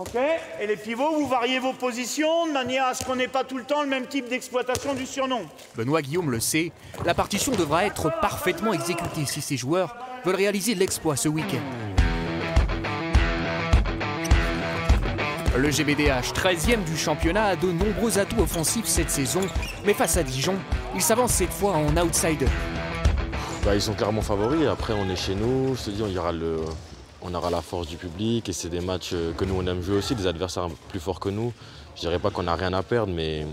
Ok. Et les pivots, vous variez vos positions de manière à ce qu'on n'ait pas tout le temps le même type d'exploitation du surnom. Benoît Guillaume le sait, la partition devra être parfaitement exécutée si ses joueurs veulent réaliser l'exploit ce week-end. Le GBDH, 13e du championnat, a de nombreux atouts offensifs cette saison, mais face à Dijon, il s'avance cette fois en outsider. Ils sont clairement favoris, après on est chez nous, je te dis, on aura la force du public et c'est des matchs que nous on aime jouer aussi, des adversaires plus forts que nous. Je dirais pas qu'on n'a rien à perdre, mais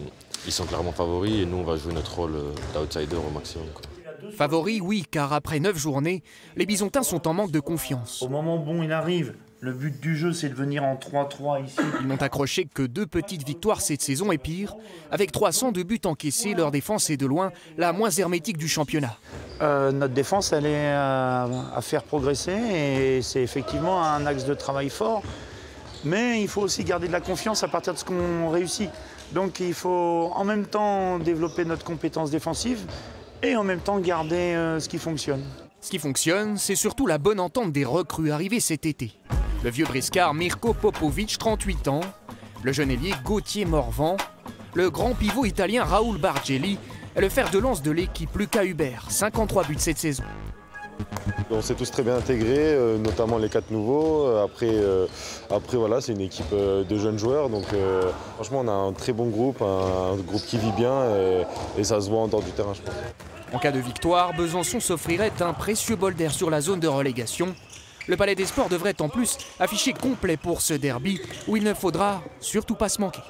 ils sont clairement favoris et nous on va jouer notre rôle d'outsider au maximum. Favoris, oui, car après 9 journées, les Bisontins sont en manque de confiance. Au moment bon il arrive, le but du jeu c'est de venir en 3-3 ici. Ils n'ont accroché que 2 petites victoires cette saison et pire, avec 302 buts encaissés, leur défense est de loin la moins hermétique du championnat. Notre défense elle est à faire progresser et c'est effectivement un axe de travail fort. Mais il faut aussi garder de la confiance à partir de ce qu'on réussit. Donc il faut en même temps développer notre compétence défensive et en même temps garder ce qui fonctionne. Ce qui fonctionne, c'est surtout la bonne entente des recrues arrivées cet été. Le vieux briscard Mirko Popovic, 38 ans, le jeune ailier Gauthier Morvan, le grand pivot italien Raoul Bargelli et le fer de lance de l'équipe Lucas Hubert, 53 buts cette saison. On s'est tous très bien intégrés, notamment les 4 nouveaux. Après voilà, c'est une équipe de jeunes joueurs. Donc franchement, on a un très bon groupe, un groupe qui vit bien et ça se voit en dehors du terrain, je pense. En cas de victoire, Besançon s'offrirait un précieux bol d'air sur la zone de relégation. Le Palais des Sports devrait en plus afficher complet pour ce derby où il ne faudra surtout pas se manquer.